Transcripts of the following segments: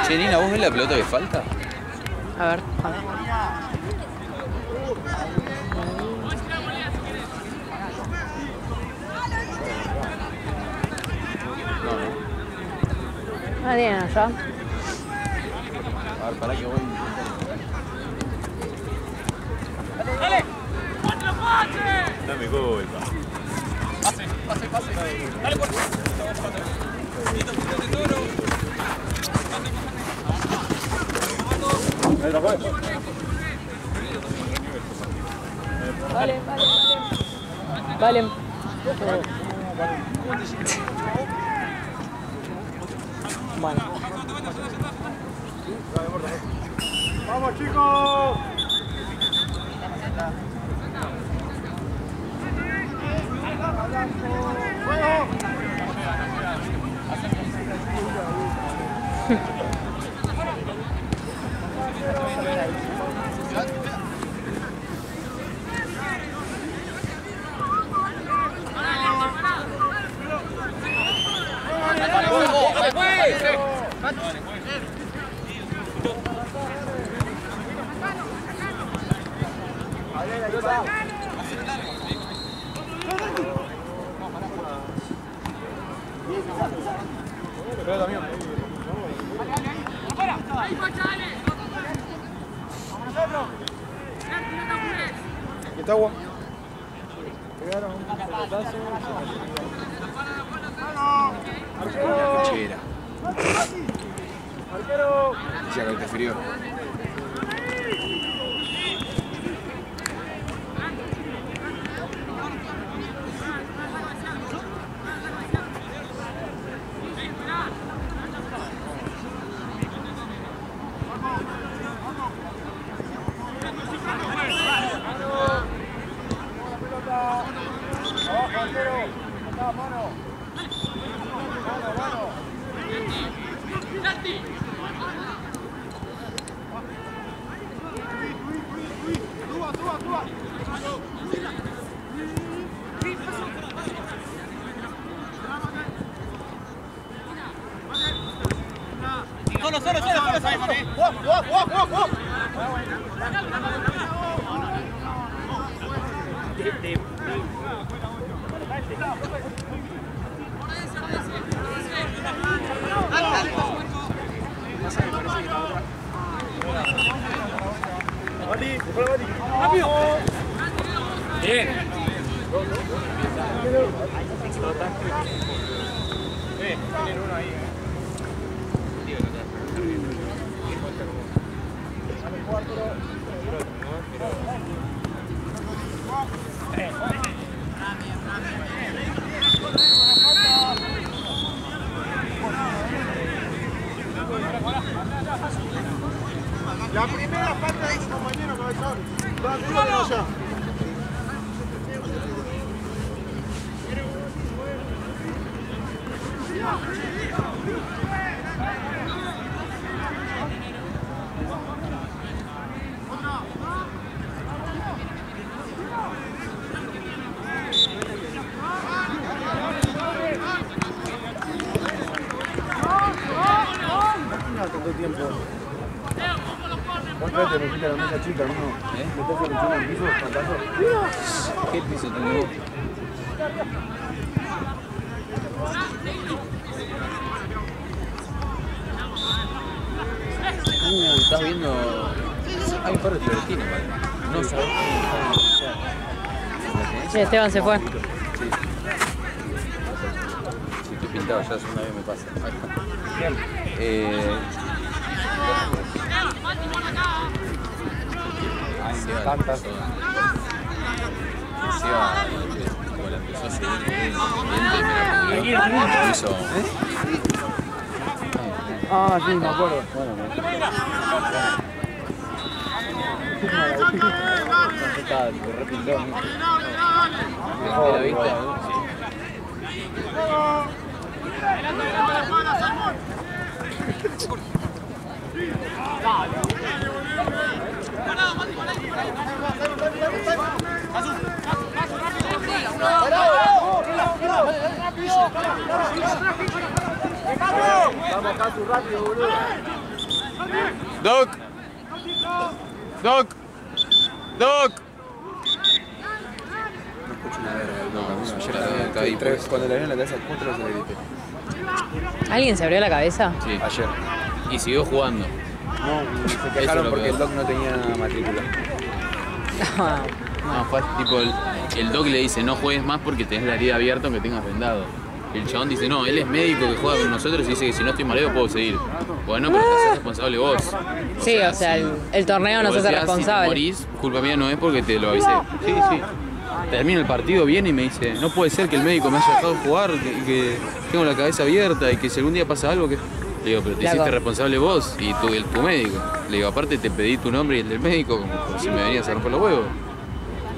Che, Nina, ¿vos ves la pelota que falta? A ver. No. Ah, bien, allá. A ver, pará que voy. ¡Dale! Dame culpa. Pase. Dale, por favor. Vale. Bueno. ¡Vamos, chicos! ¿Está agua? Pegaron un pelotazo. La cochera. ¡Arquero! Decía que te frío. Bien. Tienen uno ahí. La primera falta de su compañero, cabezón. ¡Vamos ya! Tanto tiempo. Vos traes, te metiste a la mesa chica, ¿no? ¿Meterse la en el piso, fantasma? ¿Qué piso tenés vos? Estás viendo. Hay un par de floretinos, ¿vale? No sabes cómo. Sí, Esteban se fue. Sí. Si estoy pintado ya, una vez me pasa. Tantas. Como la empezó a seguir me hizo. Ah, sí, me acuerdo. Bueno, está repintado. ¿La viste? Vamos, Casu, rápido, boludo. Doc. Doc. Doc. No escucho una verga del Doc. No, Ayer ya también, está ahí, pues. cuando le dio en la cabeza al contra se le grité. ¿Alguien se abrió la cabeza? Sí. Ayer. Y siguió jugando. No, se Eso quejaron es lo porque peor. el Doc no tenía matrícula. No, fue tipo el Doc le dice no juegues más porque tenés la herida abierta aunque tengas vendado. El chabón dice no, él es médico que juega con nosotros y dice que si no estoy mareado puedo seguir. Bueno, pero te haces responsable vos. Sí, o sea, el torneo nos vos hace decías, Si responsable. te morís, culpa mía no es porque te lo avisé. Sí, sí. Termina el partido, viene y me dice, no puede ser que el médico me haya dejado jugar, que tengo la cabeza abierta y que si algún día pasa algo que... Le digo, pero te hiciste responsable vos y tu médico. Le digo, aparte te pedí tu nombre y el del médico, como si me venías a romper los huevos.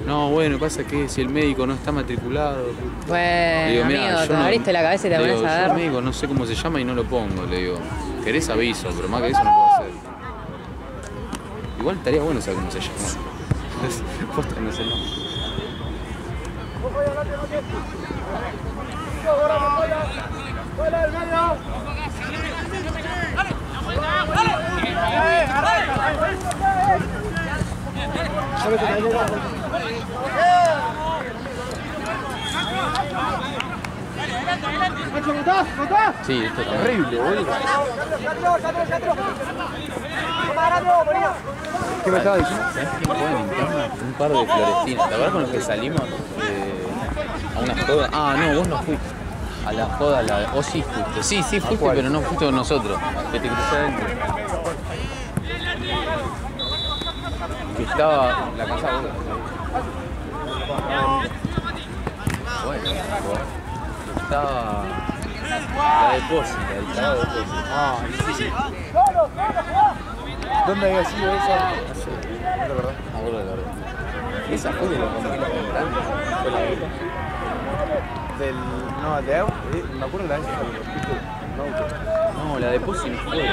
No, bueno, pasa que si el médico no está matriculado... Bueno, Digo, mirá, amigo, yo te no- abriste la cabeza y te le pones digo, a yo el ver. médico no sé cómo se llama y no lo pongo. Le digo, querés aviso, pero más que eso no puedo hacer. Igual estaría bueno saber cómo se llama. Posta, no sé el nombre. ¡Fuera del medio! Sí, esto también. Horrible, boludo. ¿Qué me estaba diciendo? ¿Sabés qué juegan en interna? Un par de florestinas. ¿Te acuerdas con los que salimos a una joda? Ah, no, vos no fuiste. A la joda, o sí fuiste. Sí, sí fuiste, pero no fuiste con nosotros. Que te crucé adentro. Que estaba la casa vos. Bueno, estaba la depósito, el tarado de depósito. Ah, sí. ¿Dónde había sido esa? No sé, no te acordás. Me acuerdo de la verdad. Esa fue de los conquistas tempranos. Fue la del. No, de auto. Me acuerdo de la vez que rompiste un auto. No, la depósito no fue.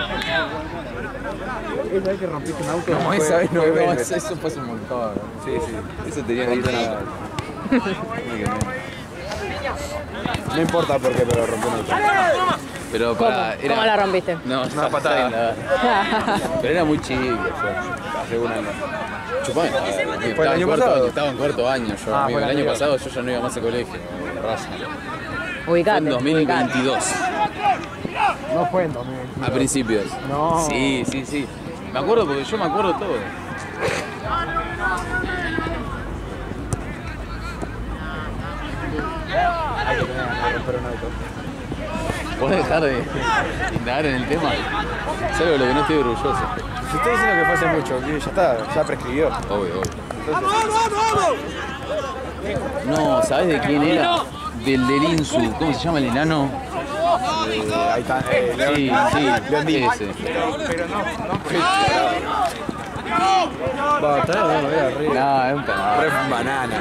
Esa vez que rompiste un auto. No, fue- esa vez no, fue no, Velvet. eso fue hace un montón. Sí, sí. Eso tenía que ir Nada. una... No importa por qué, pero rompió un auto. Pero ¿Cómo? para... ¿Cómo la rompiste? No, Una patada. Pero era muy chico yo. Hace un año. Chupame. ¿Fue el año pasado? Estaba en cuarto año yo, Ah, amigo. fue El el año anterior. pasado yo ya no iba más al colegio. Raza. Fue Ubicate, en 2022. No fue en 2022. A principios. No. Sí, sí, sí. Me acuerdo porque yo me acuerdo todo. Hay que tener que romper un auto. ¿Podés dejar de indagar en el tema? Es algo de lo que no estoy orgulloso. Si estoy diciendo que fue hace mucho, que ya está, ya prescribió. Obvio, obvio. No, ¿sabés de quién era? Del Insu. ¿Cómo se llama el enano? Ahí está, León. Sí, sí, León Díaz. ese. Pero no fue. Va, está bien, voy arriba. No, es un carajo. Re banana.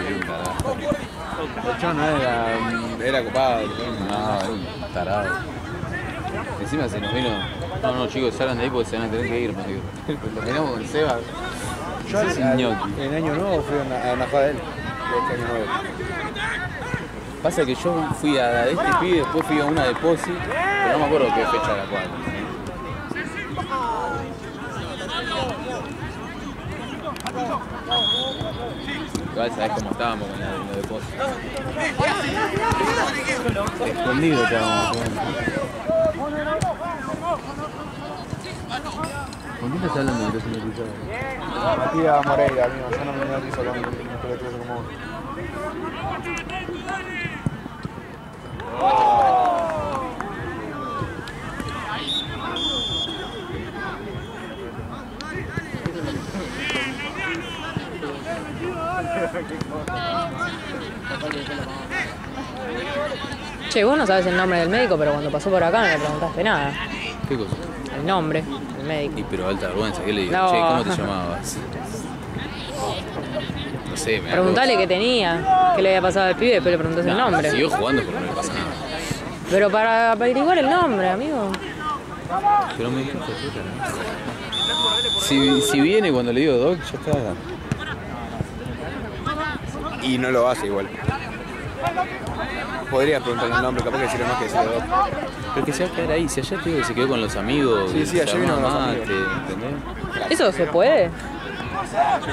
El chon no era copado. No, es un tarado. Encima se nos vino. No, chicos, salgan de ahí porque se van a tener que ir, me digo. Lo miramos con Seba. Yo Ese es ñoqui. en Año Nuevo fui a una joda de él. De este Año Nuevo. Pasa que yo fui a la de este pibe, después fui a una de Posi, pero no me acuerdo qué fecha era cuál. Igual sabés cómo estábamos con la de Posi. Escondido estábamos. ¿Con quién estás hablando de que se me cruzaba? Matías Moreira, amigo. Yo no me notizo con un pelotudo como vos. Che, vos no sabes el nombre del médico, pero cuando pasó por acá no le preguntaste nada. ¿Qué cosa? El nombre del médico. Y pero alta vergüenza, ¿qué le digo? No. Che, ¿cómo te llamabas? No sé, me da Preguntale cosa. qué tenía, qué le había pasado al pibe, después le preguntás el No, nombre. siguió jugando pero no le pasa nada. Pero para averiguar el nombre, amigo. Pero me dijo si viene cuando le digo Doc, ya está. Y no lo hace igual. Podrías preguntarle el nombre, capaz que sirve más que decirle dos. Pero que se va a quedar ahí. Si allá te digo que se quedó con los amigos. Sí, sí, allá vino con los amigos. ¿Entendés? ¿Eso se puede?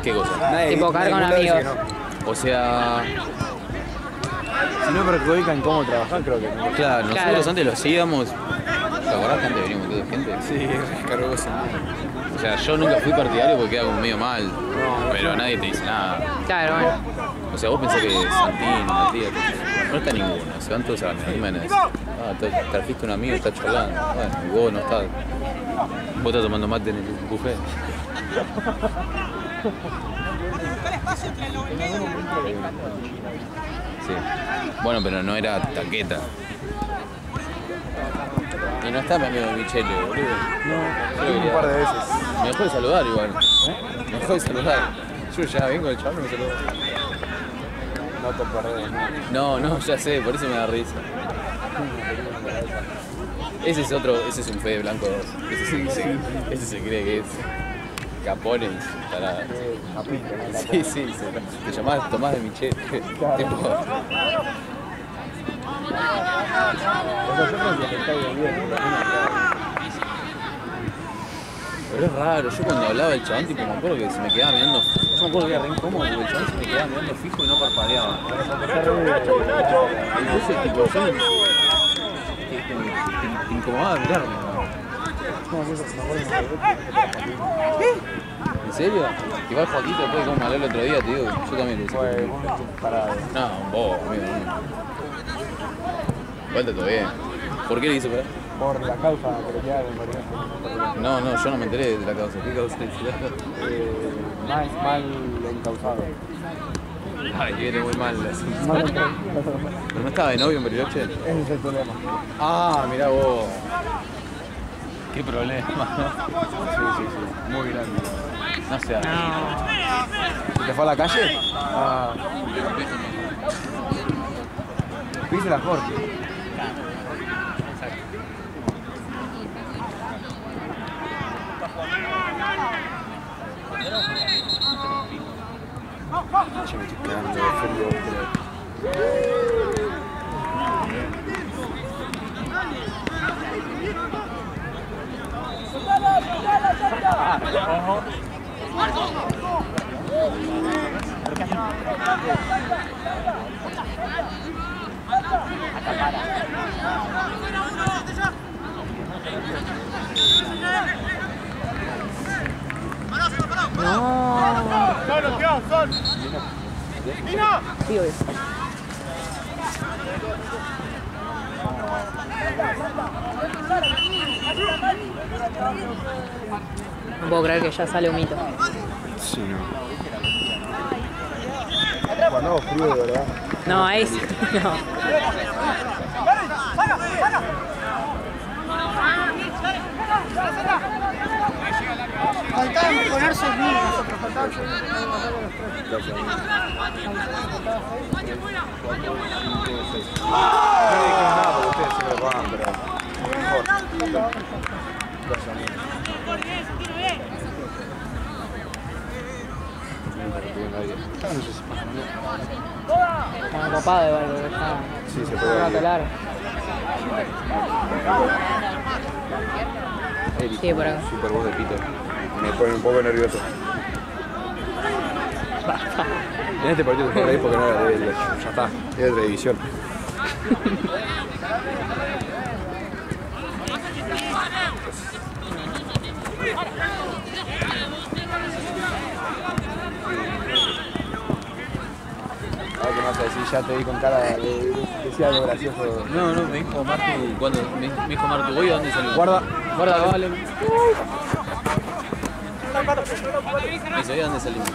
¿Qué cosa? Tipo, caer con nadie dice amigos. que no. O sea, Si no perjudican cómo trabajar, creo que no. claro, nosotros Claro. antes lo hacíamos. ¿Te acordás que antes veníamos toda gente? Sí, es cargoso. O sea, yo nunca fui partidario porque queda como medio mal. Pero nadie te dice nada. Claro, bueno. O sea, vos pensás que Santín, Matías, no está ninguno. Se van todos a la misma y decís, trajiste un amigo, está charlando. Bueno, y vos no estás. Vos estás tomando mate en el buffet. Sí. Bueno, pero no era taqueta. Y no está mi amigo Michele, boludo. Un par de veces. Me dejó de saludar igual. Me dejó de saludar. Yo ya vengo el chaval, no me saludó. No te perdés, no. No, ya sé, por eso me da risa. Ese es un Fede Blanco 2. Ese se cree que es Capone y tarada. Sí, te llamás Tomás de Michele. Pero es raro, yo cuando hablaba el chabón, tipo, me acuerdo que se me quedaba mirando. Yo me acuerdo que era re incómodo porque el chabón se me quedaba mirando fijo y no parpadeaba. Entonces, tipo, yo. Te incomodaba mirarme. ¿En serio? Igual Joaquito después de cómo me habló el otro día, te digo, yo también lo hice. No, un bobo, amigo. Igual está todo bien. ¿Por qué le hizo para? Por la causa que le queda de No, yo no me enteré de la causa. ¿Qué causa es? mal encausado. Ay, viene muy mal. ¿Pero no estaba de novio en Bariloche? Ese es el problema. Ah, mirá vos. Qué problema. Sí. Muy grande. No sé. ¿Te fue a la calle? Ah. Pise la Jorge. Che, me estoy cagando de frío, Solo, tío, son. ¡Nino! Sí, obvio. No puedo creer que ya sale un mito. Sí, no. Cuando hago frío, de verdad. No, ahí sí. No. Faltaba ponerse el mío, nosotros faltaba No le dijeron nada porque ustedes siempre lo pagan, pero mejor. Está copado igual, porque está. Sí, se Un puede. rato largo. Sí, por acá. Super voz de pito. Me pone un poco nervioso. En este partido te reír porque no era de él, ya está, es de otra división. Ahora que me vas a decir, ya te vi con cara de decir algo gracioso. No, me dijo Martu, cuando me dijo Martu, ¿voy a dónde salió? Guarda, Vale. Me dice, ¿voy a dónde salimos?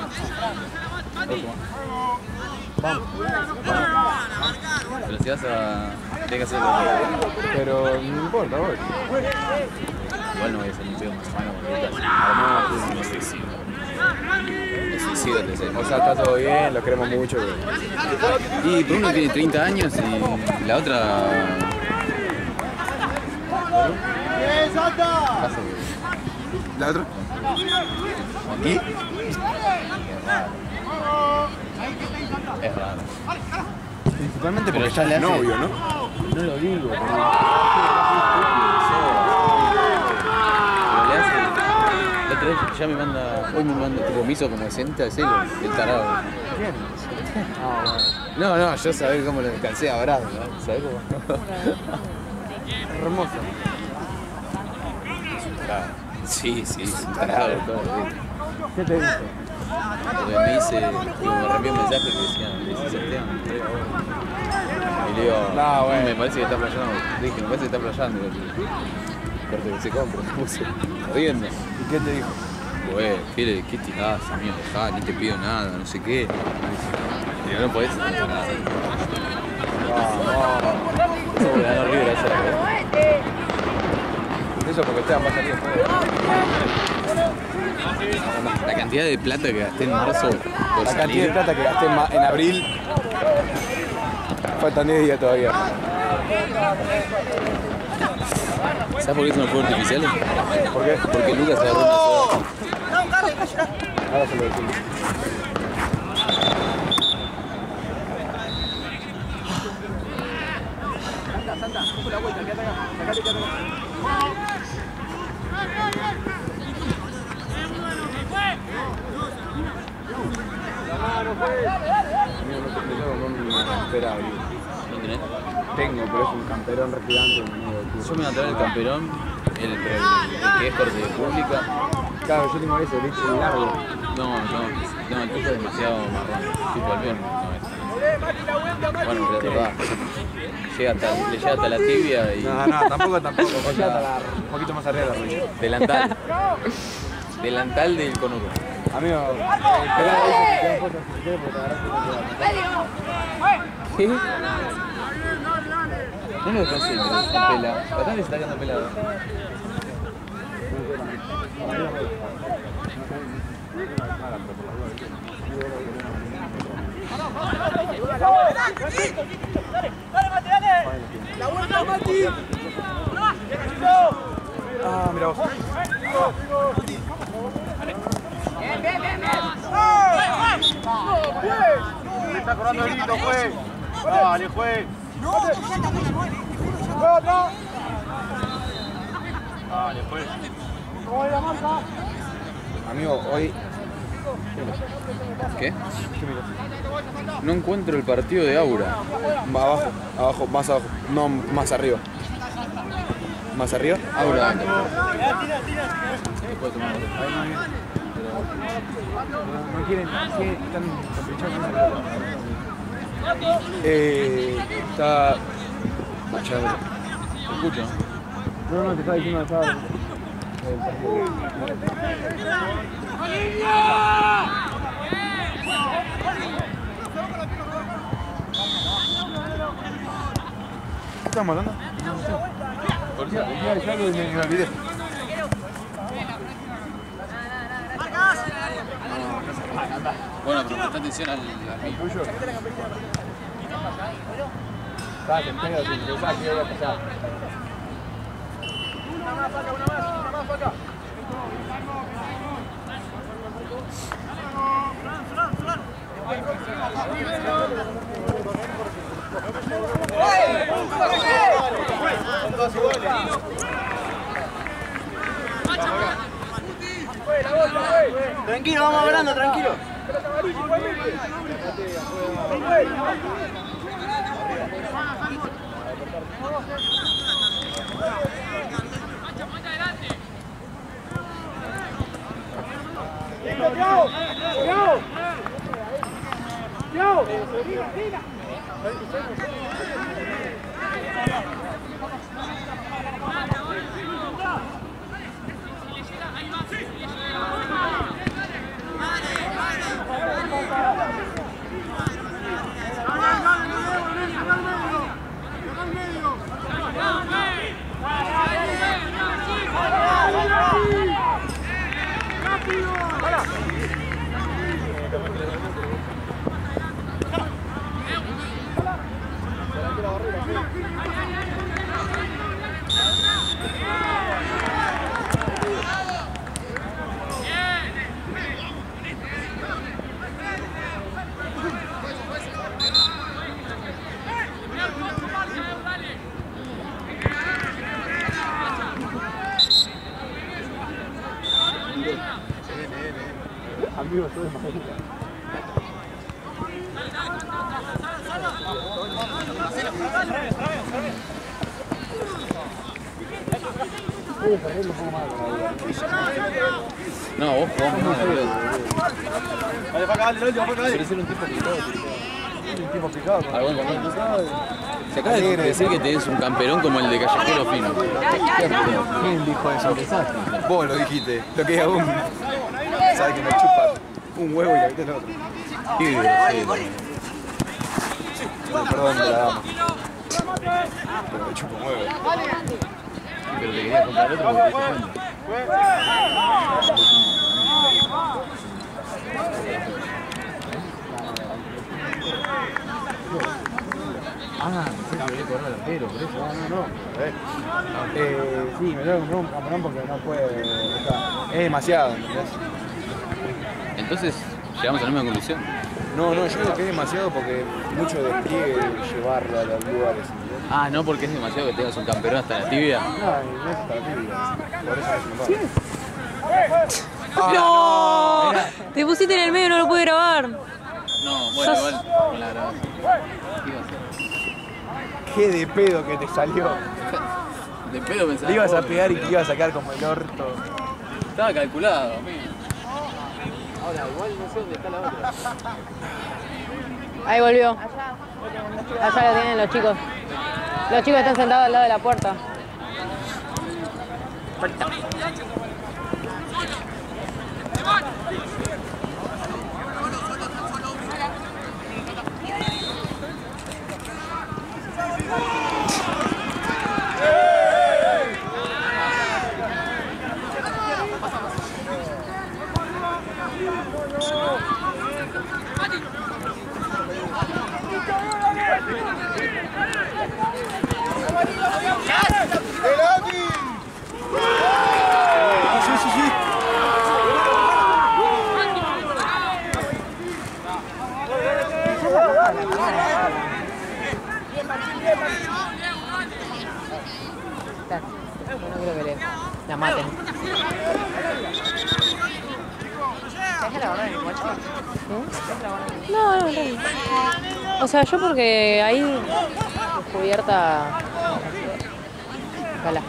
Vamos. Pero si vas a... Tienes que hacerlo. pero no importa, voy. Igual no voy a salir un pedo más mano porque además es suicidio. Es suicidio, te sé. O sea, está todo bien, lo queremos mucho. Y por uno tiene 30 años y la otra... ¡Bien, Santa! pasa ¿La otra? ¿Aquí? Es raro. Principalmente Pero porque ya ya le es hace- novio, ¿no? No lo digo, pero le hace. La otra vez ya me manda. Hoy me manda. Tipo, me hizo como 60 de celo, el tarado. No, yo sabés cómo lo descansé a Brad, ¿no? ¿Sabés cómo? Hermoso. Sí, tarado todo. ¿Qué te dice? Porque me dice, tipo, me reenvió un mensaje que decía, Santiago, y le digo, No, bueno. me parece que está playando. Le dije, me parece que está playando. Corte que se compra, me puse riendo. ¿Y qué te dijo? Güey, ¿qué tirás, amigo? Dejá, ni te pido nada, no sé qué. Digo, no podés hacer nada. Eso porque ganó River ayer, ¿verdad? Eso porque Esteban va a salir después. La cantidad de plata que gasté en marzo por La cantidad de salir. plata que gasté en abril. Faltan 10 días todavía. ¿Sabes por qué son los fuegos artificiales? ¿Por qué? Porque Lucas agarró una soda. Ahora se lo decimos. No campera, ¿No tenés? tengo, pero es un camperón re gigante. Yo me voy a traer el camperón, el que es corte de pública. Claro, yo tengo ese, el largo. No, el tuyo es demasiado marrón. Tipo Albion. Bueno, pero va. Le llega hasta la tibia y. No, tampoco. Llega hasta un poquito más arriba de la rodilla. Delantal del conuco. Amigo, esperá, dice que te dan fotos si quieres porque te agarras. ¿Qué? No lo dejaste, pero está pelado. Acá le está quedando pelado. ¡La vuelta, Mati! Ah, mira vos. ¡Me está corriendo el grito, juez! ¡Dale, juez! ¡Dale, juez! Amigo, hoy. ¿Qué? No encuentro el partido de Aura. Abajo, más abajo. No, más arriba. ¿Más arriba? Aura. No quieren, están caprichosos. Está. Machado. ¿Te escucho? No, te estaba diciendo el sábado. ¿Qué estamos hablando? Por eso. Ya me olvidé. Bueno, pero presta atención al ¿Tuyo? Estaba en pedo, sin pensar que iba a pasar. Una más acá. Tranquilo, vamos hablando, tranquilo. vivo todo de Madrid. No, vos jugás más. Dale, para acá, dale, para acá, dale. Querés ser un tipo picado. Un tipo picado. Ah, bueno, se acaba de decir que tenés un camperón como el de Callejero Fino. ¿Quién dijo eso? Vos lo dijiste. Lo que es aún. Sabes que me chupa un huevo y la viste el otro. Qué grosero. Perdón, de la dama. Pero me chupa un huevo. Pero te quería comprar otro porque te cuento. Ah, sí, que correr delantero, por eso. No. Sí, me tengo que comprar un campeón porque no puede. O sea, es demasiado, ¿entendés? Entonces, llegamos a la misma conclusión. No, yo digo que es demasiado porque mucho despliegue llevarlo a los lugares. ¿Entendés? Ah, no, porque es demasiado que tengas un camperón hasta la tibia. No es para ti. Por eso no se ¡No! Te pusiste en el medio y no lo pude grabar. No, bueno, igual con la grabación. ¿Qué iba a hacer? Qué de pedo que te salió. De pedo pensaba. Le ibas a vos. pegar y te ibas a sacar como el orto. Estaba calculado, amigo. Ahora, igual no sé dónde está la otra. Ahí volvió. Allá lo tienen los chicos. Los chicos están sentados al lado de la puerta. No creo que la maten. No. O sea, yo porque ahí descubierta balas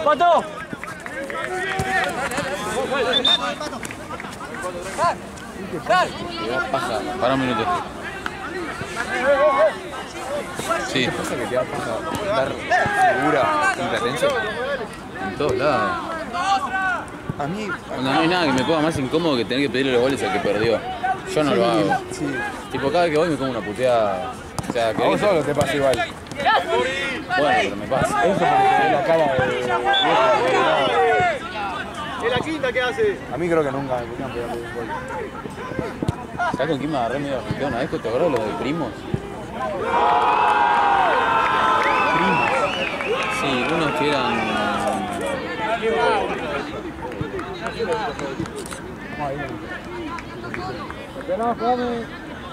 ¡Pato! Paja, para un minuto. Sí. ¿Qué pasa que te va a pasar? Dar segura competencia. En todos lados. A mí. Cuando no hay nada que me ponga más incómodo que tener que pedirle los goles al que perdió. Yo no lo hago. Sí. Tipo, cada vez que voy me como una puteada. O sea, que A vos solo te pasa igual. bueno, pero me pasa. Eso porque tenés la cara de. ¿En la quinta qué hace? A mí creo que nunca me pudieron pegar un gol. ¿Sabes con quién me agarré medio afectado una vez? ¿Te acuerdas los de primos? ¿Primos? Sí, unos que eran...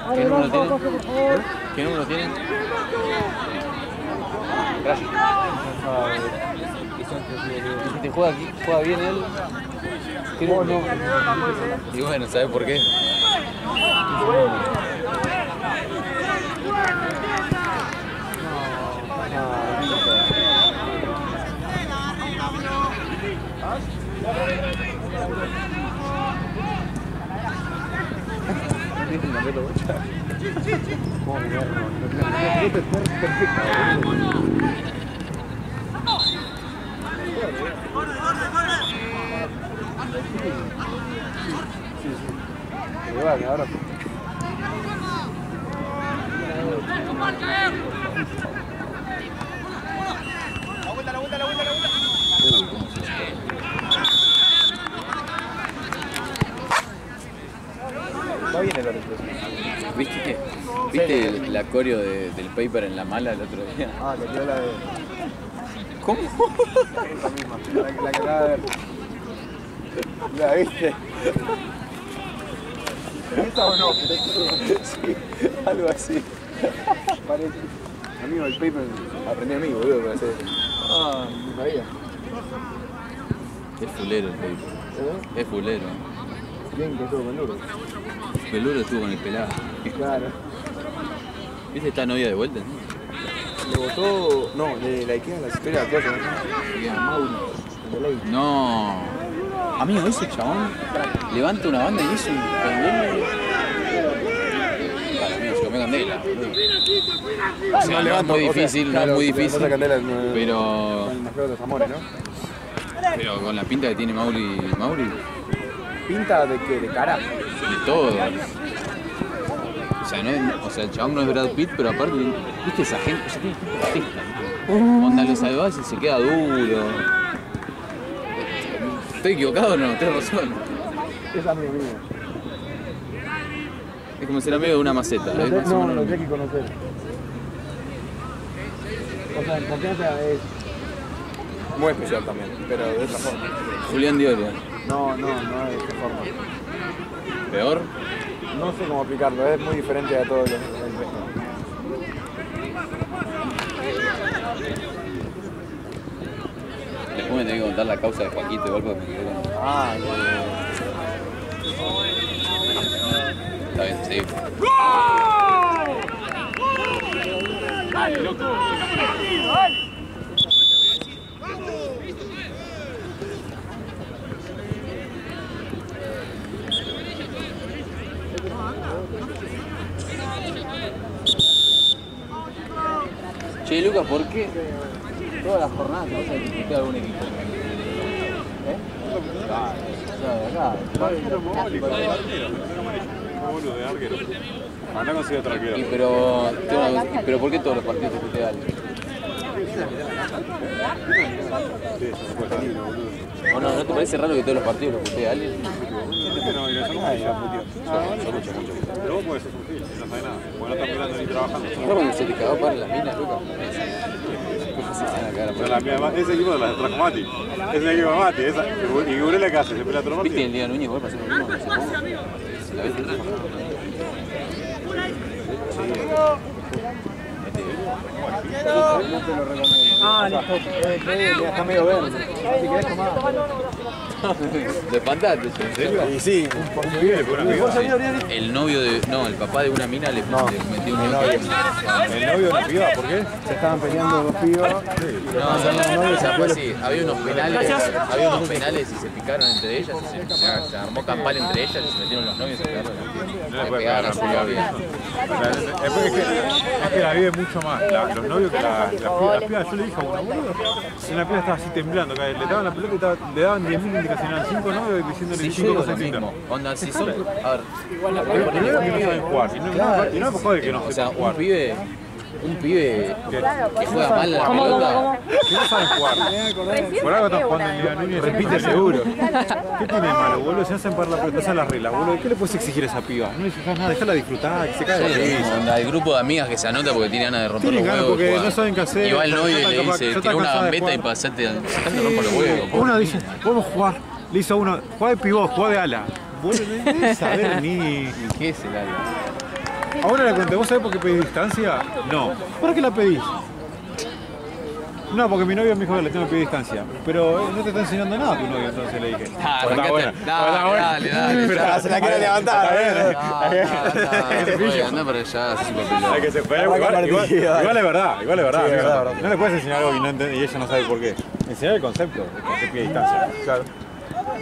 ¿Qué número tienen? ¿Qué número tienen? Gracias. Dijiste, juega bien él. ¿Qué número? Y bueno, ¿sabes por qué? Ahora va bien el oro. ¿Viste qué? ¿Viste el coreo del paper en la mala el otro día? Ah, que tiró la de... ¿Cómo? Esa misma, la que acaba de ver. ¿La viste? ¿Esa o no? Sí, algo así. Parece. Amigo, el paper aprendí a mí, boludo, para hacer. Ah, mi María. Es fulero el paper. Es fulero. Bien que estuvo con Luro. Peluro estuvo con el pelado. Claro. ¿Viste esta novia de vuelta? Le votó. No, le likean las historias de cosas, ¿no? A Mauri, de ley. No. Amigo, ese chabón levanta una banda y hizo un candela. Para mí, se comió candela. O sea, no es muy difícil, no es muy difícil. Pero. Con el mejor de los amores, ¿no? Pero con la pinta que tiene Mauri. ¿Pinta de qué? ¿De cara? De todo. O sea, o sea, el chabón no es Brad Pitt, pero aparte, viste esa gente, o sea, tiene gente testa. Onda lo salvás y se queda duro. ¿Estoy equivocado o no? Tienes razón. Es amigo mío. Es como ser amigo de una maceta. No, lo tenés que conocer. O sea, en confianza es muy especial también, pero de otra forma. Julián Dioria. No es de esta forma. ¿Peor? No sé cómo aplicarlo, es muy diferente a todo el resto. Después me tengo que contar la causa de Joaquito igual porque me quedé con... Ah, Está bien, sí. Dale, loco. Che, Lucas, ¿por qué todas las jornadas te vas a discutir a algún equipo? Boludo, de arquero. Andá consigue otro arquero. Pero ¿por qué todos los partidos te discute a alguien? ¿O no te parece raro que todos los partidos los discute a alguien? Pero vos podés ser un gil, no sabés nada. Porque no estás mirando ni trabajando. ¿No cuando se te cagó para las minas, Lucas? Ese equipo de la trajo Mati. Es el equipo de Mati. Y Gurela que hace, se pelea otro Mati. ¿Viste el día de Núñez? ¿Vos pasás lo mismo? No sé cómo. ¿La ves? Ah, listo. Está medio verde. Si querés tomar. ¿De espantaste? ¿En serio? Y sí, ¿Por qué? ¿Por un amigo? El novio de... No, el papá de una mina le metió un novio. ¿El novio de una piba? ¿Por qué? se estaban peleando dos pibos. No, o sea, fue así. Había unos penales y se picaron entre ellas. Se armó campal entre ellas y se metieron los novios y se pegaron. No le puede pegar a la piba. Es que la vive mucho más los novios que las pibas. Yo le dije a una boludo, una piba estaba así temblando, le daban la pelota y le daban 10.000 indicaciones, 5 novios diciéndole 5 cosas distintas. Onda, si son... A ver... Primero que no saben jugar, y no me jode que no sepan jugar. Un pibe que juega mal la pelota. Que no saben jugar. Por algo están jugando en Liga Núñez. Repite seguro. ¿Qué tiene de malo, boludo? Se hacen para la pelota, esas las reglas, boludo. ¿Qué le puedes exigir a esa piba? No le exijas nada, déjala disfrutar, que se cae de risa. Onda, el grupo de amigas que se anota porque tiene ganas de romper los huevos. Porque no saben qué hacer. Y va el novio y le dice, tirá una gambeta y pasate al romper los huevos. Uno dice, podemos jugar. Le hizo a uno, juega de pivot, juega de ala. Bueno, no debes saber ni... ¿Qué es el ala? Ahora le conté, ¿vos sabés por qué pedís distancia? No. ¿Por qué la pedís? No, porque mi novio me dijo que le tengo que pedir distancia. Pero no te está enseñando nada tu novio, entonces le dije. Dale. Se la quiere levantar, Anda para allá, así papelón. Hay que se puede igual es verdad. No le puedes enseñar algo y ella no sabe por qué. Enseñar el concepto de distancia. Claro.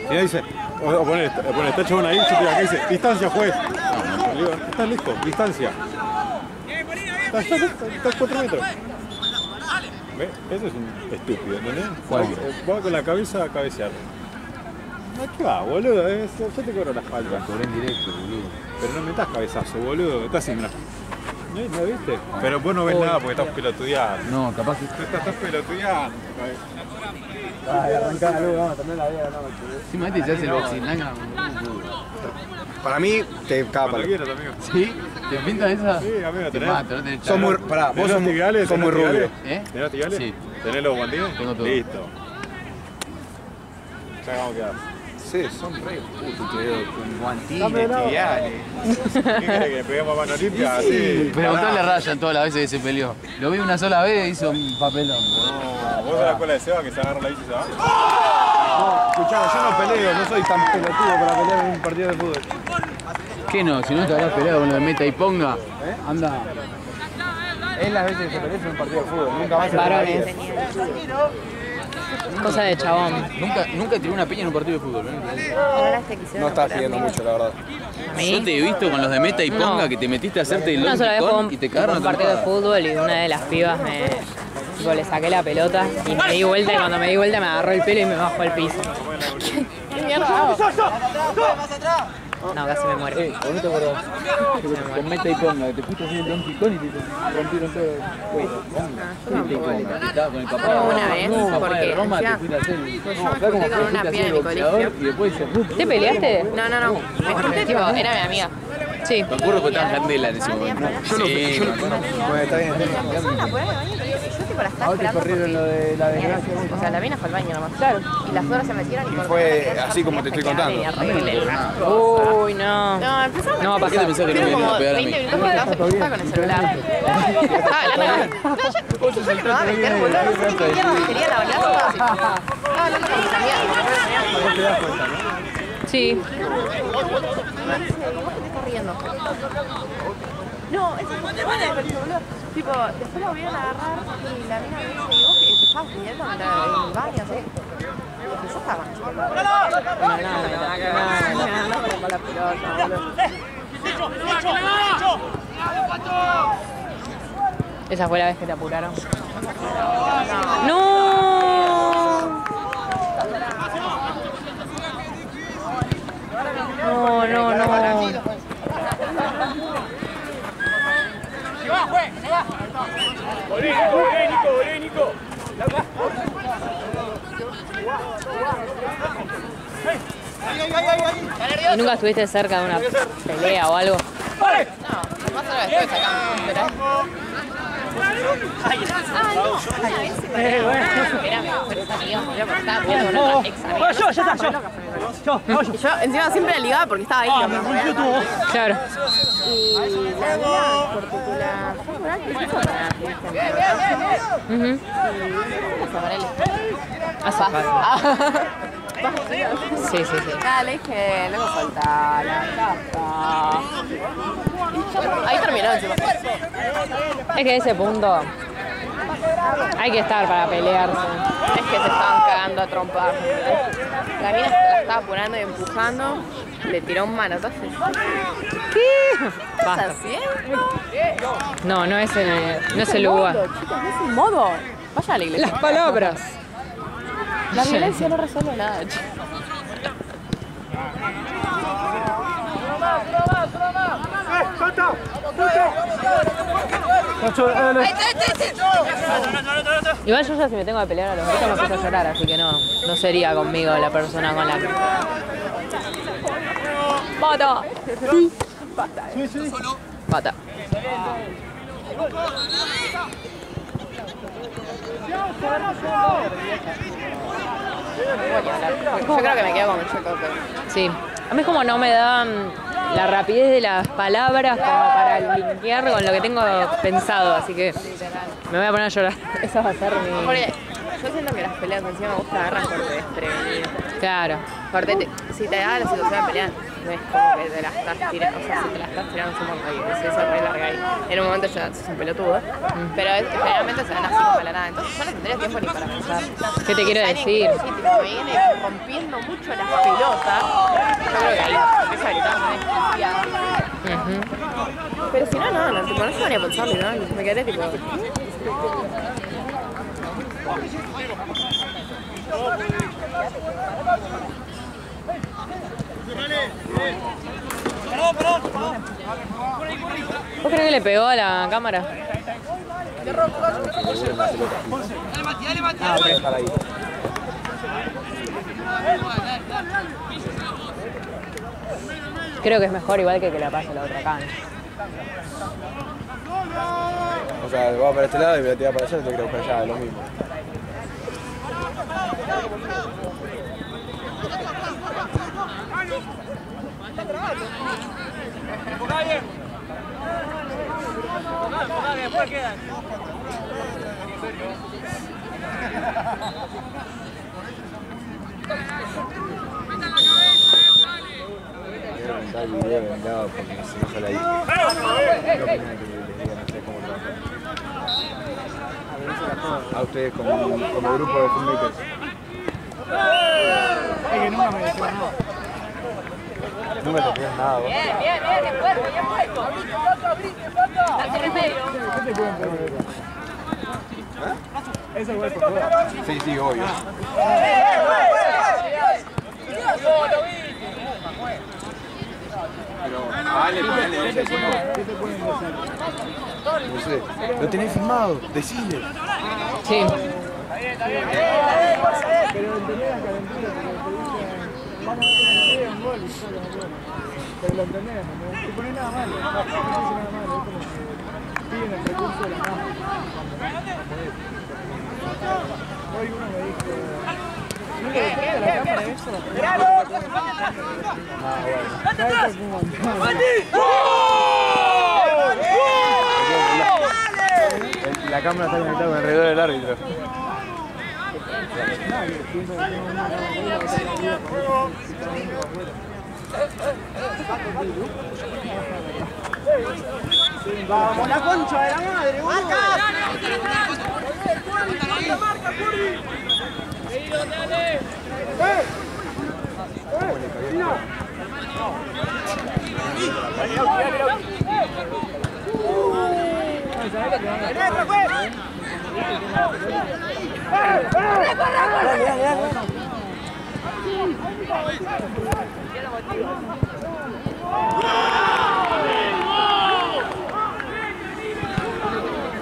Si no dice, o poner, está chabón ahí, yo te digo acá dice, distancia juez. Le digo, estás lejos, distancia. Estás 4 metros. ¿Ves? Eso es un estúpido, ¿entendés? Va con la cabeza a cabecear. No, ¿qué va, boludo? Yo te cobro la espalda. Cobré en directo, boludo. Pero no metas cabezazo, boludo. Estás sin una... ¿No viste? Pero vos no ves nada porque estás pelotudeando. No, capaz que... Estás pelotudeando. Arrancá la luz, vamos a terminar la vida de la noche. Encima este se hace el boxinanga. Para mí, te caga palo. ¿Sí? ¿Te pinta esa? Sí, amigo, Te tenés. mato, no tenés Sos muy... talón. Pará, vos sos muy tigales? sos muy rubio. ¿Eh? ¿Tenés tigales? Sí. ¿Tenés los guantines? Tengo todo. Listo. Ya vamos a quedar. Sí, son re putos, te veo con guantines, ¿Qué querés que le peguemos a mano limpia? Sí. Pero a usted le rayan todas las veces que se peleó. Lo vi una sola vez y hizo un papelón. No, vos sos la escuela de Seba que se agarra la bici y se va. No, escuchame, yo no peleo, no soy tan pelotudo para pelear en un partido de fútbol. ¿Qué no? Si no te habrás peleado con lo de meta y ponga. Anda. Es las veces que se pelea en un partido de fútbol, nunca más en la Varones. vida. Cosa de chabón. Nunca tiré una piña en un partido de fútbol. No estás pidiendo mucho, la verdad. A mí, Yo te he visto con los de meta y ponga No. que te metiste a hacerte el una sola vez long jugué y te un cagaron a partido de trompadas. fútbol y una de las pibas tipo, le saqué la pelota y me di vuelta y cuando me di vuelta me agarró el pelo y me bajó al piso. ¿Qué mierda hago? No, casi me muero. ¿O no te acordás? Con meta y ponga, te fuiste así el Don Quijón y te rompieron todo el cuello. Meta y ponga. Estaba con el papá. Una vez, No, papá porque de Roma te encima- fuiste a hacer. Yo me junté con una piba de mi colegio. Y después se ¿Te peleaste? No. Me junté, tipo, era mi amiga. Sí. Me acuerdo que estaba en candela en ese momento. Sí, me acuerdo. Bueno, está bien. Empezaron a poner en el baño y yo tipo la estaba Ahora te esperando corrieron lo de la desgracia. o sea, la mina fue al baño nomás. Claro. Y las otras se metieron y Fue así como te estoy contando. Uy, no. No, empezamos No va a ¿Por qué te pasar. pensás que no me iban a pegar a 20 mí? minutos que estaba con el celular. Estaba hablando con... No, yo me va a meter, boludo. No sé ni qué mierda querían hablar. Estaba hablando con mis amigas. Sí. No, eso fue boludo. Tipo, después lo volvieron a agarrar y la mina me dice, ¿y vos que estabas pidiendo en el baño, así? Y yo estaba. Esa fue la vez que te apuraron. ¡No! No. ¿Y nunca estuviste cerca de una pelea o algo? No, más otra vez estoy sacando. Pero... Era mi mejor amiga, boludo, porque estaba peleando con otra ex amiga. Yo, ya está, Y yo encima siempre la ligaba porque estaba ahí. Claro. Y la mina, por titular, fue por algo, hizo para Ujú. Sí. Dale, dije, luego soltala, ahí terminó encima. Es que a ese punto hay que estar para pelearse. Es que se estaban cagando a trompar. La mina la estaba apurando y empujando, le tiró un manotazo. ¿Qué? ¿Qué Basta. estás haciendo? No es el lugar. Chicos, no es un modo. Vaya a la iglesia. Las palabras. La violencia no resuelve nada, chicos. Igual yo ya si me tengo que pelear a los gritos me empiezo a llorar, así que no sería conmigo la persona con la que... ¡Bata! Bata. Yo creo que me quedo con el choco. Sí. A mí es como no me dan la rapidez de las palabras como para limpiar con lo que tengo pensado, así que me voy a poner a llorar. Esa va a ser mi... Porque yo siento que las peleas encima me gusta agarrar corte desprevenido. Claro. Corte, si te da la situación de pelear, no es como que te la estás tirando, o sea, si te la estás tirando un montón y se re larga ahí. En un momento ya sos un pelotudo, pero generalmente se dan así como a la nada, entonces yo no tendría tiempo ni para pensar. ¿Qué te quiero decir? Sí, tipo, me viene rompiendo mucho las pelotas, yo creo que ahí empiezo a gritar, me Pero si no, tipo, no se van a pensar ni nada, me quedé tipo... ¿Vos crees que le pegó a la cámara? Ah, voy a estar ahí. Creo que es mejor igual que la pase a la otra cancha. O sea, va para este lado y voy a tirar para allá y te quiero buscar allá, es lo mismo. Después quedan. Quiero comentar el video de Vendado porque se me sale ahí. ¿Qué opinan que les digan a ustedes cómo trabajan? A ustedes como grupo de filmmakers. Es que nunca me decía nada. Nunca te pidas nada, vos. Bien, bien puesto. Date remedio. ¿Qué te pueden pedir? Eso es por favor. Sí, sí, obvio. Pero, dale, ponele, ¿Qué te pueden decir? no sé. Lo tenés filmado, decile. Sí. Pero entendés la calentura porque te dicen, vamos a hacer una idea, un gol y solo un gol. Pero lo entendés, no te pones nada malo, no te dice nada malo, es como que piden el recurso de la cámara. Hoy uno me dijo, ¿no le dejé a la cámara eso? Ah, bueno. ¿Sabes un montón? La cámara está conectada con alrededor del árbitro. Vamos, la concha de la madre, boludo.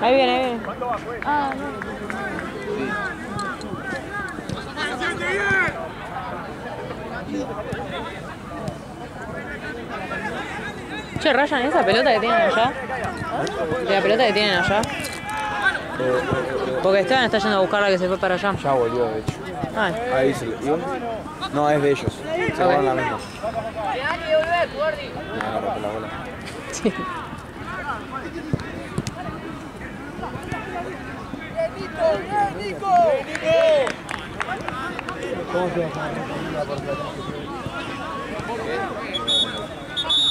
Ahí viene, ahí viene. Ah, no. Che, Ryan, esa pelota que tienen allá. ¿De la pelota que tienen allá? Porque Esteban está yendo a buscar la que se fue para allá. Ya volvió, de hecho. Ay. Ahí se le... No, es de ellos. Se roban la misma. No, rompe la bola. Sí. ¿Cómo te vas a recorrida por Platense?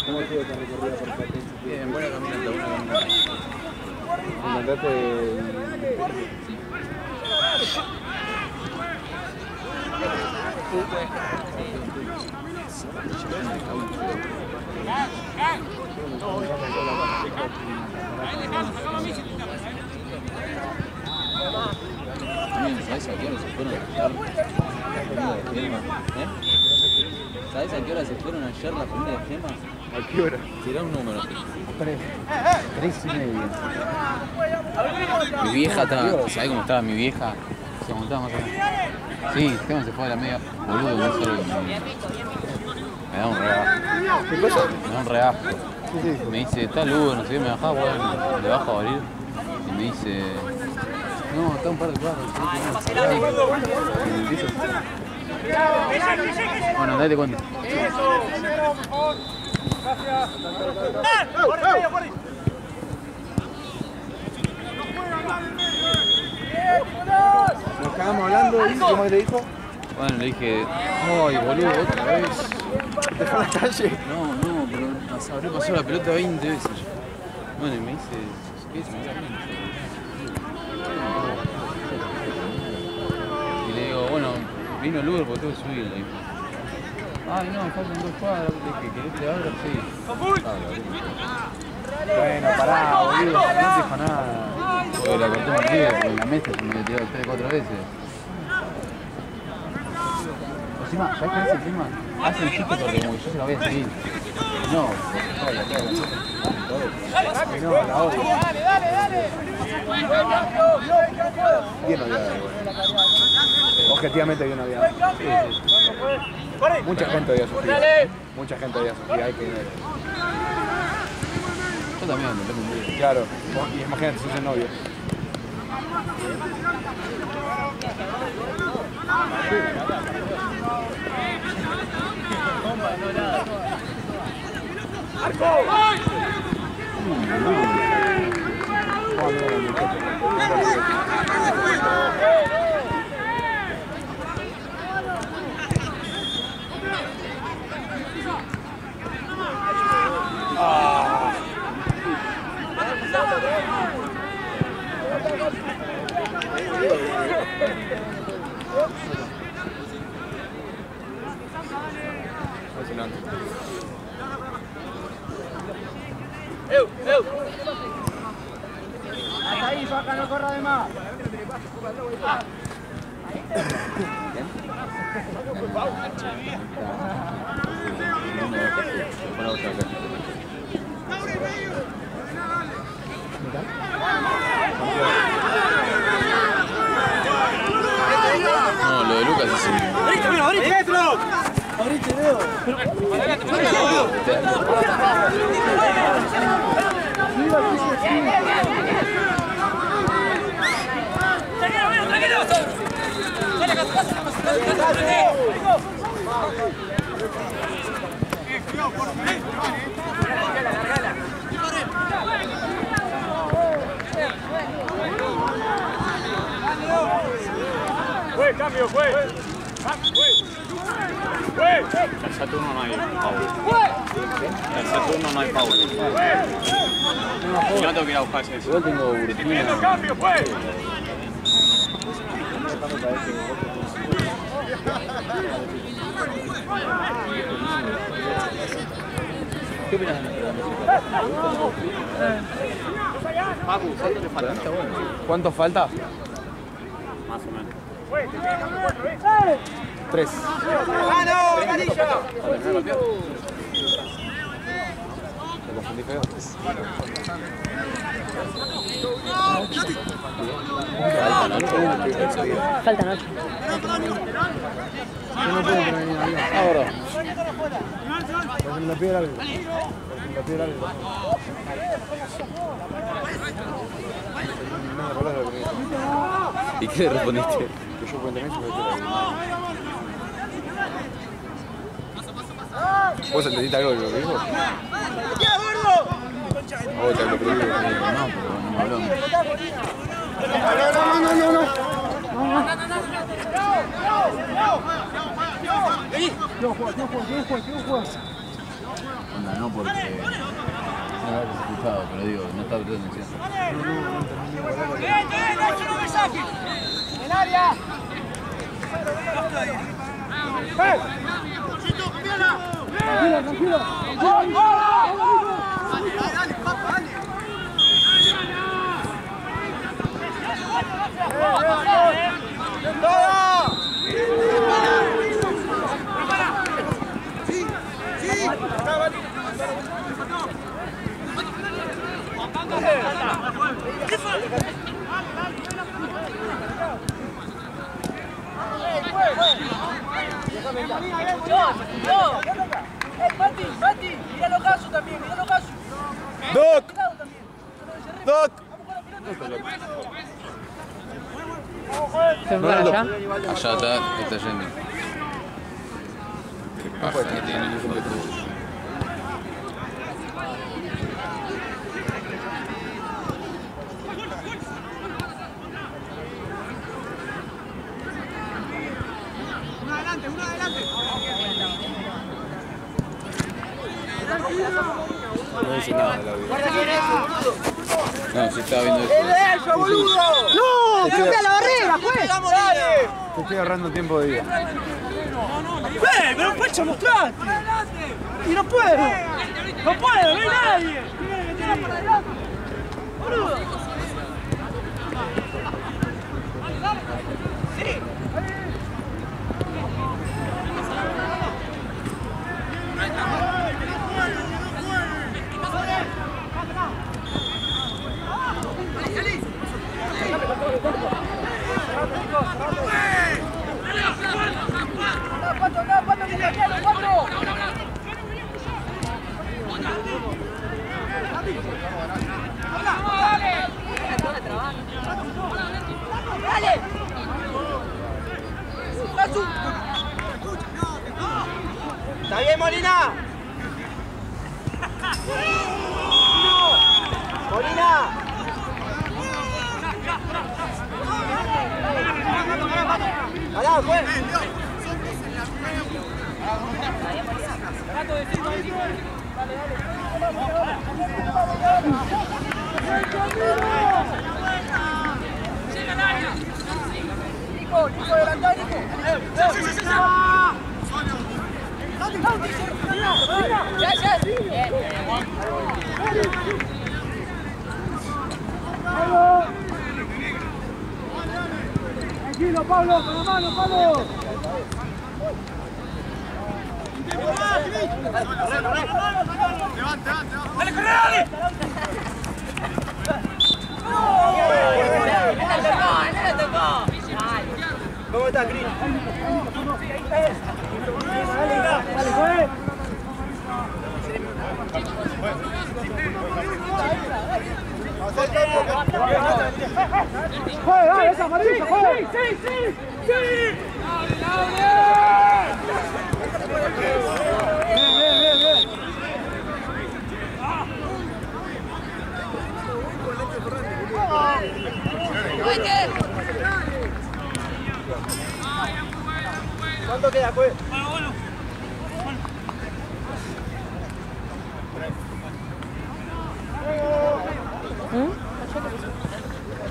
¿Cómo estuvo tu recorrida por Platense? Bien, buena caminata, buena caminata. ¿Encontraste el... ¿Sabes a qué hora se fueron ayer la comida de Gema? ¿Sabes a qué hora se fueron ayer la comida de Gema? ¿A qué hora? Tira un número. 3:30. Mi vieja estaba, ¿sabes cómo estaba mi vieja? Se montaba más o menos. Sí, Gema se fue a la media. Boludo, no sé lo que me da un rebajo. ¿Qué cosa? Me da un rebajo. Me dice, está Lugo, no sé qué, me bajaba, bueno, le bajo a abrir. Y me dice, no, está un par de cuadros. Bueno, date cuenta. Nos quedamos hablando y ¿cómo te dijo? Bueno, le dije, ay, boludo, otra vez. ¿Te fue a la calle? No, pero habré pasado la pelota 20 veces. Bueno, y me dice, ¿qué es? Y le digo, bueno, vino el Uber porque tengo que subir. Le digo. Ay, no, faltan 2 cuadras. Le dije, ¿querés que abra? Sí. Bueno, pará, boludo, no te dijo nada. Porque la corté un día, porque la mesa se me le tiró 3-4 veces. Encima, ¿sabes qué hace encima? Hace el chiste porque como yo se lo voy a seguir. No, No, la odio. Bien odiada, igual. Objetivamente bien odiada. sí. Mucha gente odia a Sofía. Mucha gente odia a Sofía, hay que ver. Yo también, me tengo un día. Claro, y imagínate, sos el novio. Hasta ahí, Faca, no corra de más. No, lo de Lucas es un... Abrite, Leo. Fue, cambio, fue. Tercer turno no hay power. Tercer turno no hay power. Yo no tengo que ir a buscar ese. Igual tengo rutina. Cambio, fue. ¿Qué opinas de nuestra música? Papu, ¿cuánto te falta? ¿Cuánto falta? Más o menos. 3. ¡Mano, amarilla! ¿Te confundí feo? Faltan 8. Yo no puedo venir ahí. Ahora. Porque me lo pide el árbitro. Porque me lo pide el árbitro. ¿Y qué le respondiste? Que yo cuente eso, ¿vos entendiste algo de lo que dijo? ¿A vos te lo prohíbo? No, pero no me habló. Anda, no porque no lo habías escuchado, pero digo, no estaba prestando atención. ¡El área! Tranquilo. Mati, mira los casos también, mira los casos. ¡Doc! ¡Doc! ¿Se fue para allá? Allá está yendo. Qué paja que tiene el hijo de puta. Uno adelante. No dice nada de la vida. No, si estaba viendo esto. ¡Eso, boludo! ¡No! ¡Frente a la barrera, pues! ¡Dale! Te estoy agarrando tiempo de vida. ¡Pero Pacho, mostrate! ¡Y no puedo! ¡No puedo! ¡No hay nadie! ¡Para adelante! ¡Boludo! ¡Sí! ¡Pacho, acá! ¿Está bien, Molina? ¡Molina! ¡Pará, pues! Nico, adelantá, Nico. Tranquilo, Pablo, con la mano, Pablo. ¡Dale, corre, dale! ¿Cómo estás, Cris? Dale, juegue. Juegue, dale, esa amarilla, juegue. Sí. Bien. ¿Cuánto queda, pues?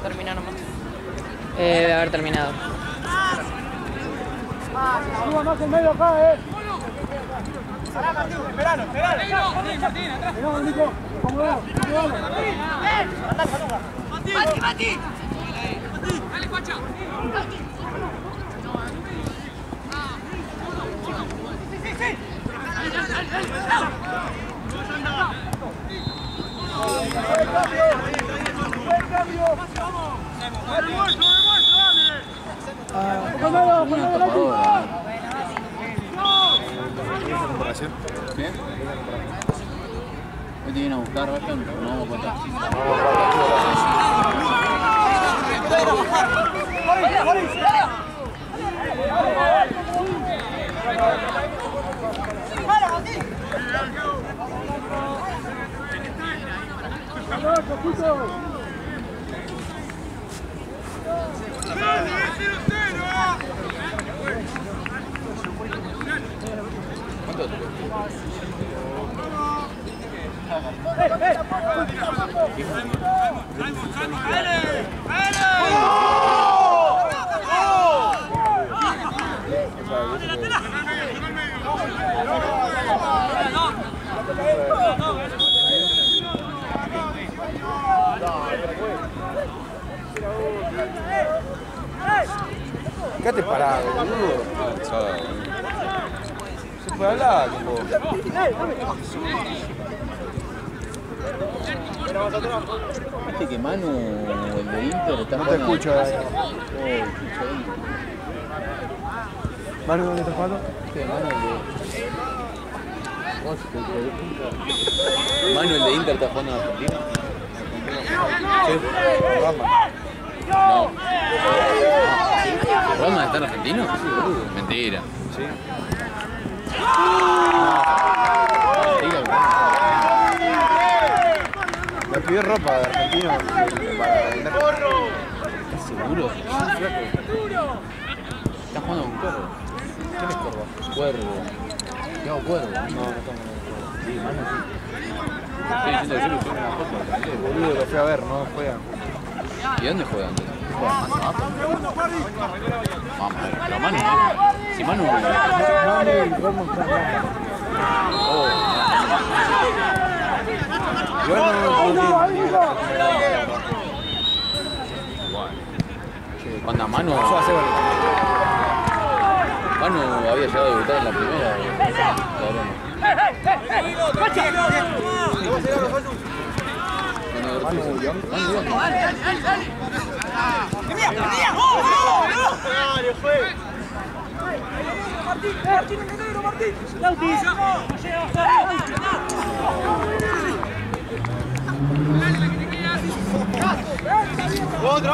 Terminó nomás. Debe haber terminado. Suba más en medio acá, Pará, Martín, esperalo. Vamos, Nico, acomodado. ¡Mati! Dale, Pacha. ¿Bien? ¿Hoy te vienen a buscar, Rayón? No vamos a contar. Quédate parado, boludo. Se puede hablar, tipo. Viste que Manu, el de Inter, está No te escucho, Manu, ¿dónde estás jugando? Manu, el de Inter, está jugando en Argentina. Sí. Rama. No. ¿Roma está en argentino? Sí, boludo. Mentira. Sí. Me pidió ropa de argentino para vender. ¿Estás seguro? ¿Estás jugando con Cuervo? ¿Quién es Corvo? Cuervo. No, Cuervo. No estamos. Sí, Manu sí. Estoy diciendo que yo lo tengo en la foto. Boludo, lo fui a ver, no juegan. ¿Y dónde juegan? ¿Juegan más abajo? Vamos, pero Manu no. Si Manu... Manu y Romo están acá. Yo no Cuando Manu... Manu había llegado a debutar en la primera. ¡Otro!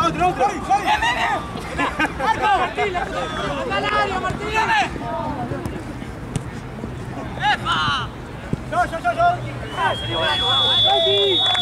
¡Martín! ¡Anda al área, Martín! Yo.